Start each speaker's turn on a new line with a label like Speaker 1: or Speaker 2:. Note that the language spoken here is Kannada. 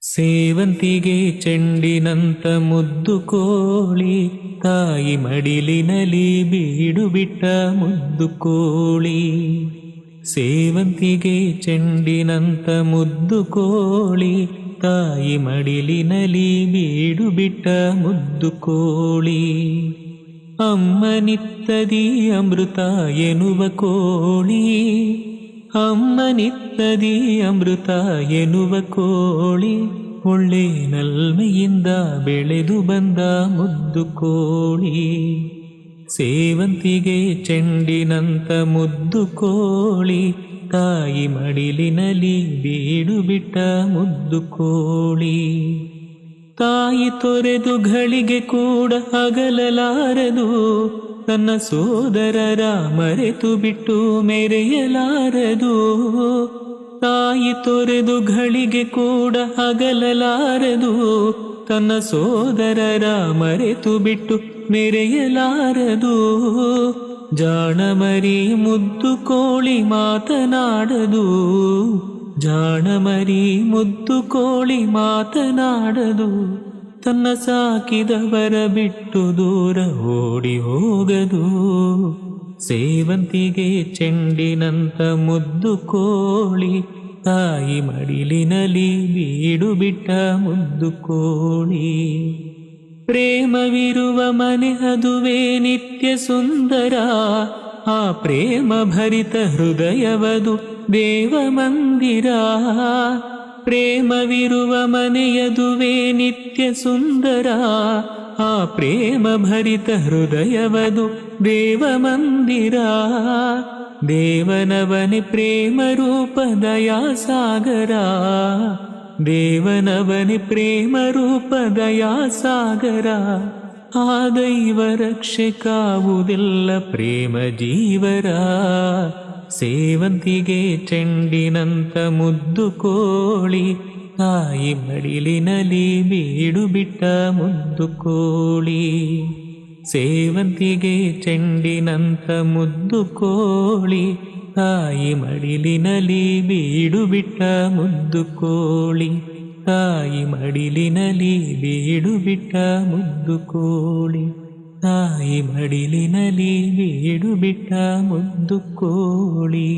Speaker 1: ಸೇವಂತಿಗೆ ಚೆಂಡಿನಂತ ಮುದ್ದು ಕೋಳಿ, ತಾಯಿ ಮಡಿಲಿನಲಿ ಬೀಡು ಬಿಟ್ಟ ಮುದ್ದು ಕೋಳಿ. ಸೇವಂತಿಗೆ ಚೆಂಡಿನಂತ ಮುದ್ದು ಕೋಳಿ, ತಾಯಿ ಮಡಿಲಿನಲಿ ಬೀಡು ಬಿಟ್ಟ ಮುದ್ದು ಕೋಳಿ. ಅಮ್ಮನಿತ್ತದಿ ಅಮೃತ ಎನ್ನುವ ಕೋಳಿ, ಅಮ್ಮನಿತ್ತದಿ ಅಮೃತ ಎನ್ನುವ ಕೋಳಿ, ಒಳ್ಳೆ ನಲ್ಮೆಯಿಂದ ಬೆಳೆದು ಬಂದ ಮುದ್ದು ಕೋಳಿ. ಸೇವಂತಿಗೆ ಚೆಂಡಿನಂತ ಮುದ್ದು ಕೋಳಿ, ತಾಯಿ ಮಡಿಲಿನಲಿ ಬೀಡು ಬಿಟ್ಟ ಮುದ್ದು ಕೋಳಿ. ತಾಯಿ ತೊರೆದು ಘಳಿಗೆ ಕೂಡ ಅಗಲಲಾರದು, ತನ್ನ ಸೋದರರ ಮರೆತು ಬಿಟ್ಟು ಮೆರೆಯಲಾರದು. ತಾಯಿ ತೊರೆದು ಘಳಿಗೆ ಕೂಡ ಅಗಲಲಾರದು, ತನ್ನ ಸೋದರರ ಮರೆತು ಬಿಟ್ಟು ಮೆರೆಯಲಾರದು. ಜಾಣಮರಿ ಮುದ್ದು ಕೋಳಿ ಮಾತನಾಡದು, ಜಾಣಮರಿ ಮುದ್ದು ಕೋಳಿ ಮಾತನಾಡದು. ತನ್ನ ಸಾಕಿದವರ ಬಿಟ್ಟು ದೂರ ಓಡಿ ಹೋಗದು. ಸೇವಂತಿಗೆ ಚೆಂಡಿನಂತ ಮುದ್ದು ಕೋಳಿ, ತಾಯಿ ಮಡಿಲಿನಲಿ ಬೀಡು ಬಿಟ್ಟ ಮುದ್ದು ಕೋಳಿ. ಪ್ರೇಮವಿರುವ ಮನೆ ಅದುವೇ ನಿತ್ಯ ಸುಂದರ, ಆ ಪ್ರೇಮ ಭರಿತ ಹೃದಯವದು ದೇವ ಮಂದಿರ. ಪ್ರೇಮವಿರುವ ಮನೆಯದುವೇ ನಿತ್ಯ ಸುಂದರ, ಆ ಪ್ರೇಮ ಭರಿತ ಹೃದಯವದು ದೇವ ಮಂದಿರ. ದೇವನವನೆ ಪ್ರೇಮ ರೂಪ ದಯಾ ಸಾಗರ, ದೇವನವನೆ ಪ್ರೇಮ ರೂಪ ದಯಾ ಸಾಗರ. ಆ ದೈವ ರಕ್ಷೆ ಕಾವುದೆಲ್ಲ ಪ್ರೇಮ ಜೀವರ. ಸೇವಂತಿಗೆ ಚೆಂಡಿನಂತ ಮುದ್ದು ಕೋಳಿ, ತಾಯಿ ಮಡಿಲಿನಲಿ ಬೀಡು ಬಿಟ್ಟ ಮುದ್ದು ಕೋಳಿ. ಸೇವಂತಿಗೆ ಚೆಂಡಿನಂತ ಮುದ್ದು ಕೋಳಿ, ತಾಯಿ ಮಡಿಲಿನಲಿ ಬೀಡು ಬಿಟ್ಟ ಮುದ್ದು ಕೋಳಿ. ತಾಯಿ ಮಡಿಲಿನಲಿ ಬೀಡು ಬಿಟ್ಟ ಮುದ್ದು ಕೋಳಿ, ತಾಯಿ ಮಡಿಲಿನಲಿ ಬೀಡು ಬಿಟ್ಟ ಮುದ್ದು ಕೋಳಿ.